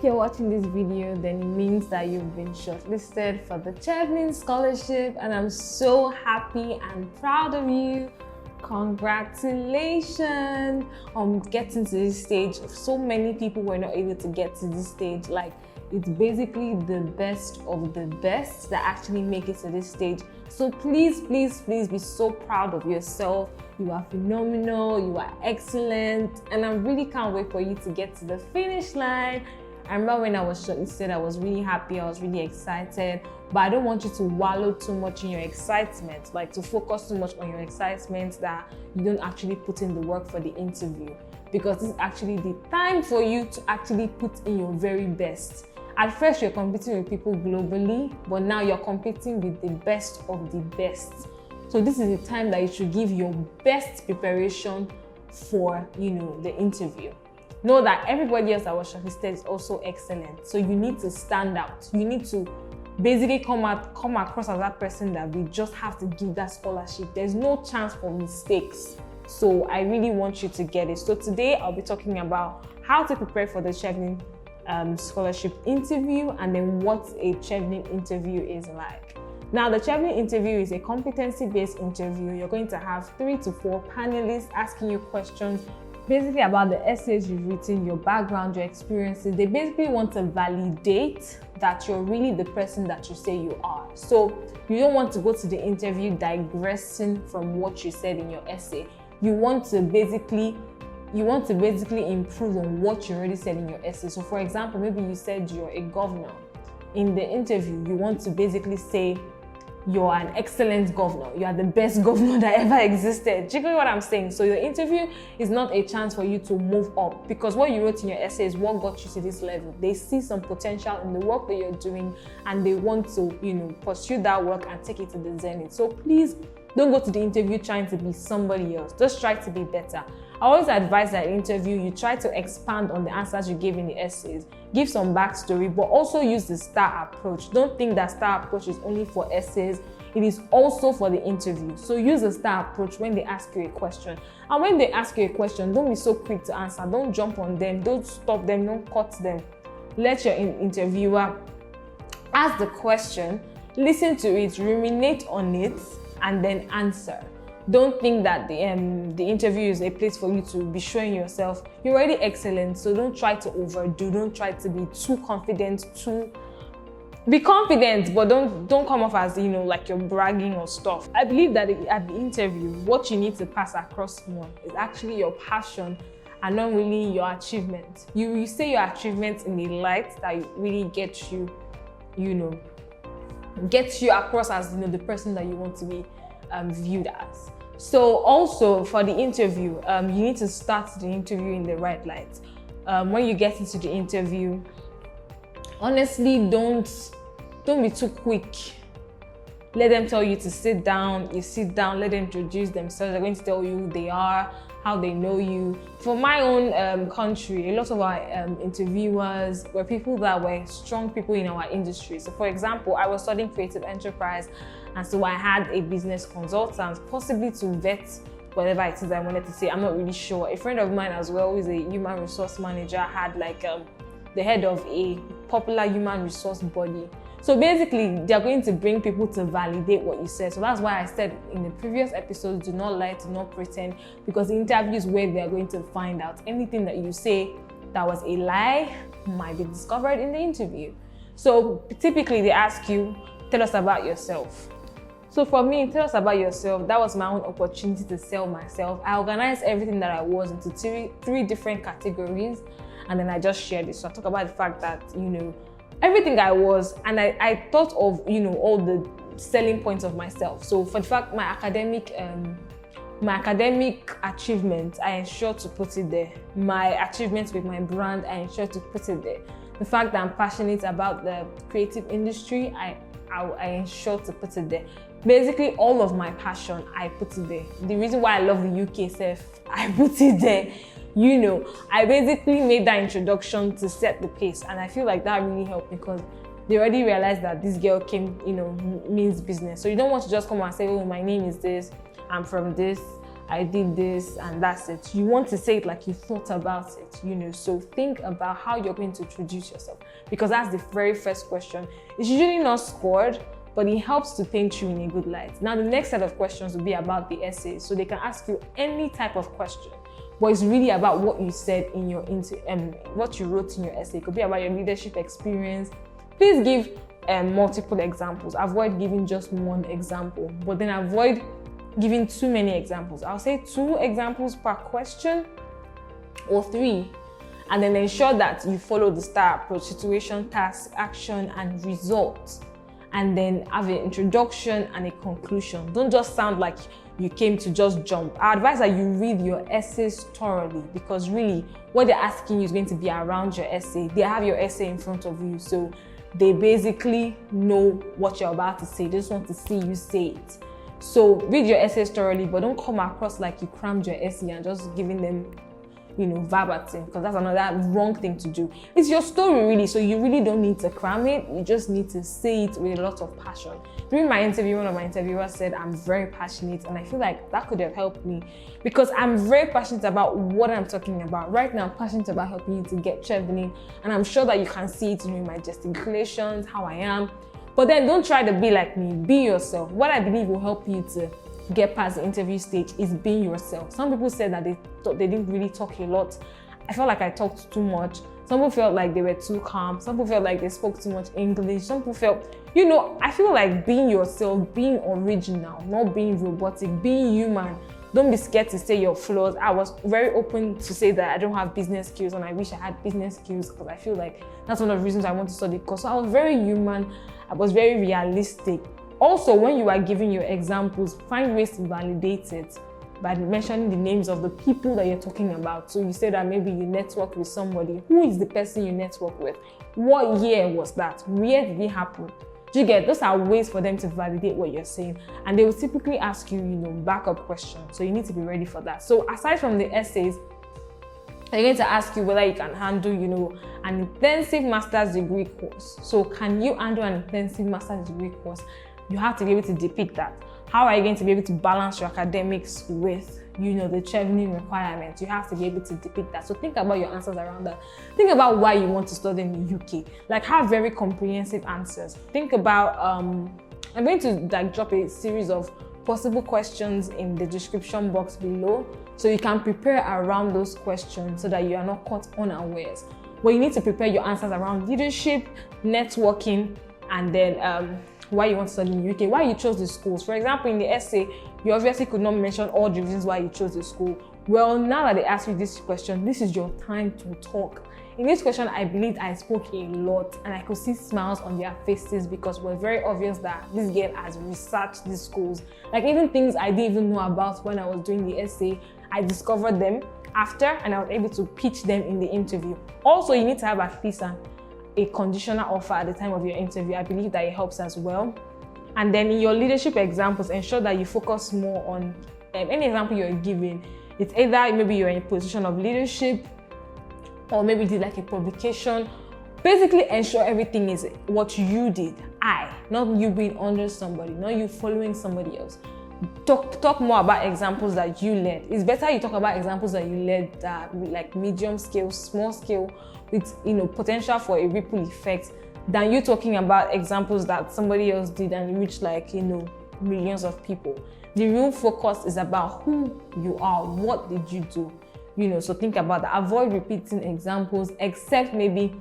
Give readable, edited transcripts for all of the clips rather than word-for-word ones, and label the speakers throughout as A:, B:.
A: If you're watching this video, then it means that you've been shortlisted for the Chevening scholarship, and I'm so happy and proud of you. Congratulations on getting to this stage. So many people were not able to get to this stage. Like, it's basically the best of the best that actually make it to this stage. So please be so proud of yourself. You are phenomenal, you are excellent, and I really can't wait for you to get to the finish line. I remember when I was shortlisted, I was really happy, I was really excited, but I don't want you to wallow too much in your excitement, like to focus too much on your excitement that you don't actually put in the work for the interview, because this is actually the time for you to actually put in your very best. At first, you're competing with people globally, but now you're competing with the best of the best. So this is the time that you should give your best preparation for, the interview. Know that everybody else that was shortlisted is also excellent. So you need to stand out. You need to basically come across as that person that we just have to give that scholarship. There's no chance for mistakes. So I really want you to get it. So today I'll be talking about how to prepare for the Chevening scholarship interview, and then what a Chevening interview is like. Now, the Chevening interview is a competency-based interview. You're going to have 3 to 4 panelists asking you questions basically about the essays you've written, your background, your experiences. They basically want to validate that you're really the person that you say you are. So you don't want to go to the interview digressing from what you said in your essay. You want to basically improve on what you already said in your essay. So for example, maybe you said you're a governor. In the interview, you want to basically say you're an excellent governor. You are the best governor that ever existed. Do you get what I'm saying? So your interview is not a chance for you to move up, because what you wrote in your essay is what got you to this level. They see some potential in the work that you're doing, and they want to, pursue that work and take it to the zenith. So please don't go to the interview trying to be somebody else. Just try to be better. I always advise that in interview, you try to expand on the answers you gave in the essays. Give some backstory, but also use the STAR approach. Don't think that STAR approach is only for essays. It is also for the interview. So use the STAR approach when they ask you a question. And when they ask you a question, don't be so quick to answer. Don't jump on them. Don't stop them. Don't cut them. Let your interviewer ask the question, listen to it, ruminate on it, and then answer. Don't think that the interview is a place for you to be showing yourself. You're already excellent, so don't try to overdo. Don't try to be too confident. Be confident, but don't come off as like you're bragging or stuff. I believe that at the interview, what you need to pass across more is actually your passion and not really your achievement. You say your achievements in the light that really gets you across as the person that you want to be viewed as. So also for the interview, you need to start the interview in the right light. When you get into the interview, honestly, don't be too quick. Let them tell you to sit down. You sit down, let them introduce themselves. They're going to tell you who they are, how they know you. For my own country, a lot of our interviewers were people that were strong people in our industry. So for example, I was studying creative enterprise, and so I had a business consultant, possibly to vet whatever it is I wanted to say. I'm not really sure. A friend of mine as well, who is a human resource manager, had the head of a popular human resource body. So basically, they're going to bring people to validate what you said. So that's why I said in the previous episodes, do not lie, do not pretend, because the interview is where they're going to find out. Anything that you say that was a lie might be discovered in the interview. So typically they ask you, tell us about yourself. So for me, tell us about yourself. That was my own opportunity to sell myself. I organized everything that I was into three different categories, and then I just shared it. So I talk about the fact that, everything I was, and I thought of, all the selling points of myself. So for the fact my academic achievements, I ensure to put it there. My achievements with my brand, I ensure to put it there. The fact that I'm passionate about the creative industry, I ensure to put it there. Basically, all of my passion, I put it there. The reason why I love the UK self, I put it there. I basically made that introduction to set the pace, and I feel like that really helped, because they already realized that this girl means business. So you don't want to just come and say, oh, my name is this, I'm from this, I did this and that's it. You want to say it like you thought about it, So think about how you're going to introduce yourself, because that's the very first question. It's usually not scored, but it helps to paint you in a good light. Now, the next set of questions will be about the essay. So they can ask you any type of question, but it's really about what you said in your what you wrote in your essay. It could be about your leadership experience. Please give multiple examples. Avoid giving just one example, but then avoid giving too many examples. I'll say 2 examples per question or 3, and then ensure that you follow the STAR approach: situation, task, action, and results. And then have an introduction and a conclusion. Don't just sound like you came to just jump. I advise that you read your essays thoroughly, because really what they're asking you is going to be around your essay. They have your essay in front of you, so they basically know what you're about to say. They just want to see you say it. So read your essays thoroughly, but don't come across like you crammed your essay and just giving them, verbatim, because that's another wrong thing to do. It's your story really, so you really don't need to cram it. You just need to say it with a lot of passion. During my interview, one of my interviewers said I'm very passionate, and I feel like that could have helped me, because I'm very passionate about what I'm talking about. Right now, I'm passionate about helping you to get Chevening, and I'm sure that you can see it in my gesticulations, how I am. But then don't try to be like me, be yourself. What I believe will help you to get past the interview stage is being yourself. Some people said that they thought they didn't really talk a lot. I felt like I talked too much. Some people felt like they were too calm. Some people felt like they spoke too much English. Some people felt, I feel like being yourself, being original, not being robotic, being human. Don't be scared to say your flaws. I was very open to say that I don't have business skills, and I wish I had business skills, because I feel like that's one of the reasons I want to study course. So I was very human. I was very realistic. Also, when you are giving your examples, find ways to validate it by mentioning the names of the people that you're talking about. So you say that maybe you network with somebody. Who is the person you network with? What year was that? Where did it happen? Do you get? Those are ways for them to validate what you're saying. And they will typically ask you, backup questions. So you need to be ready for that. So aside from the essays, they're going to ask you whether you can handle, an intensive master's degree course. So can you handle an intensive master's degree course? You have to be able to depict that. How are you going to be able to balance your academics with, the Chevening requirements? You have to be able to depict that. So think about your answers around that. Think about why you want to study in the UK. Like, have very comprehensive answers. Think about, I'm going to drop a series of possible questions in the description box below, so you can prepare around those questions so that you are not caught unawares. But you need to prepare your answers around leadership, networking, and then why you want to study in the UK, why you chose the schools. For example, in the essay, you obviously could not mention all the reasons why you chose the school. Well, now that they ask you this question, this is your time to talk. In this question, I believe I spoke a lot, and I could see smiles on their faces, because it was very obvious that this girl has researched these schools. Like, even things I didn't even know about when I was doing the essay, I discovered them after, and I was able to pitch them in the interview. Also, you need to have at least a conditional offer at the time of your interview. I believe that it helps as well. And then in your leadership examples, ensure that you focus more on any example you're giving. It's either maybe you're in a position of leadership, or maybe you did like a publication. Basically, ensure everything is what you did. Not you being under somebody, not you following somebody else. Talk more about examples that you led. It's better you talk about examples that you led that like medium scale, small scale, with potential for a ripple effect, than you talking about examples that somebody else did and reached millions of people. The real focus is about who you are, what did you do, so think about that. Avoid repeating examples, except maybe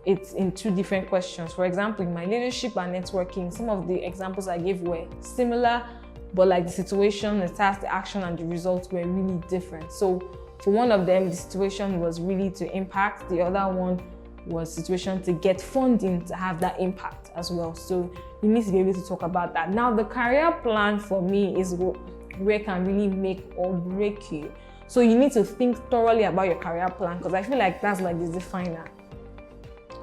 A: it's in 2 different questions. For example, in my leadership and networking, some of the examples I gave were similar, but like the situation, the task, the action, and the results were really different. So for one of them, the situation was really to impact. The other one was situation to get funding to have that impact as well. So you need to be able to talk about that. Now, the career plan for me is where can really make or break you. So you need to think thoroughly about your career plan, because I feel like that's like the definer.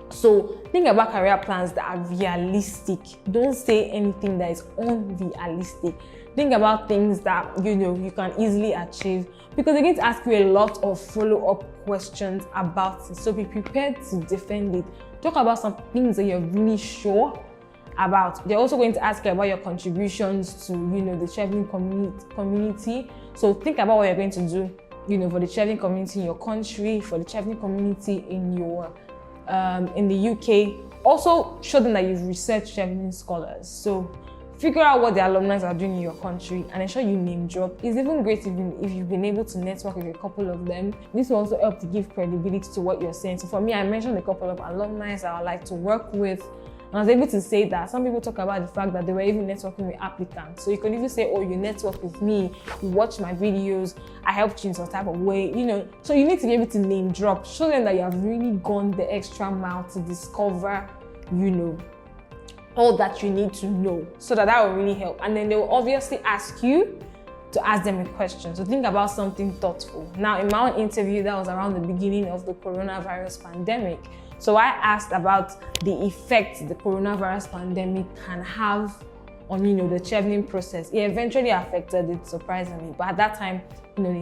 A: So think about career plans that are realistic. Don't say anything that is unrealistic. Think about things that you can easily achieve, because they're going to ask you a lot of follow-up questions about it. So be prepared to defend it. Talk about some things that you're really sure about. They're also going to ask you about your contributions to, the Chevening community. So think about what you're going to do, for the Chevening community in your country, for the Chevening community in the UK. Also, show them that you've researched Chevening scholars. So figure out what the alumni are doing in your country and ensure you name drop. It's even great if you've been able to network with a couple of them. This will also help to give credibility to what you're saying. So for me, I mentioned a couple of alumni I would like to work with. And I was able to say that. Some people talk about the fact that they were even networking with applicants. So you can even say, oh, you network with me, you watch my videos, I helped you in some type of way, So you need to be able to name drop. Show them that you have really gone the extra mile to discover, all that you need to know. So that will really help. And then they will obviously ask you to ask them a question. So think about something thoughtful. Now, in my own interview, that was around the beginning of the coronavirus pandemic. So I asked about the effects the coronavirus pandemic can have on, the Chevening process. It eventually affected it, surprisingly. But at that time, one of the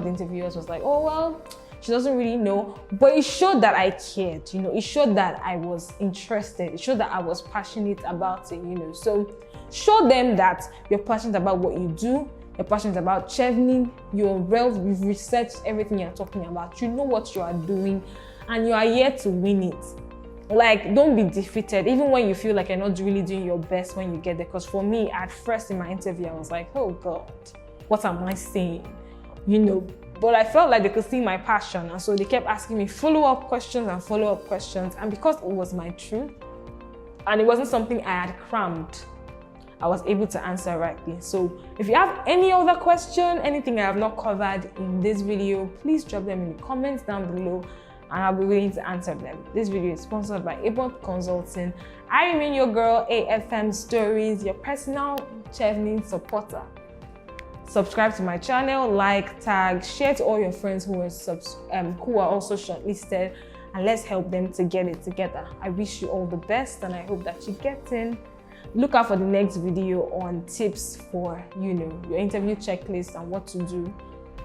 A: interviewers was like, oh, well, she doesn't really know. But it showed that I cared, it showed that I was interested. It showed that I was passionate about it, So show them that you're passionate about what you do. You're passionate about Chevening. You've researched everything you're talking about. You know what you are doing. And you are here to win it. Like, don't be defeated, even when you feel like you're not really doing your best when you get there. Because for me, at first in my interview, I was like, oh God, what am I saying? But I felt like they could see my passion. And so they kept asking me follow-up questions. And because it was my truth, and it wasn't something I had crammed, I was able to answer rightly. So if you have any other question, anything I have not covered in this video, please drop them in the comments down below, and I'll be willing to answer them. This video is sponsored by Abot Consulting. I remain your girl, AFM Stories, your personal Chevening supporter. Subscribe to my channel, like, tag, share to all your friends who are also shortlisted, and let's help them to get it together. I wish you all the best, and I hope that you get in. Look out for the next video on tips for, your interview checklist and what to do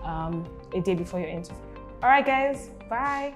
A: a day before your interview. All right, guys, bye.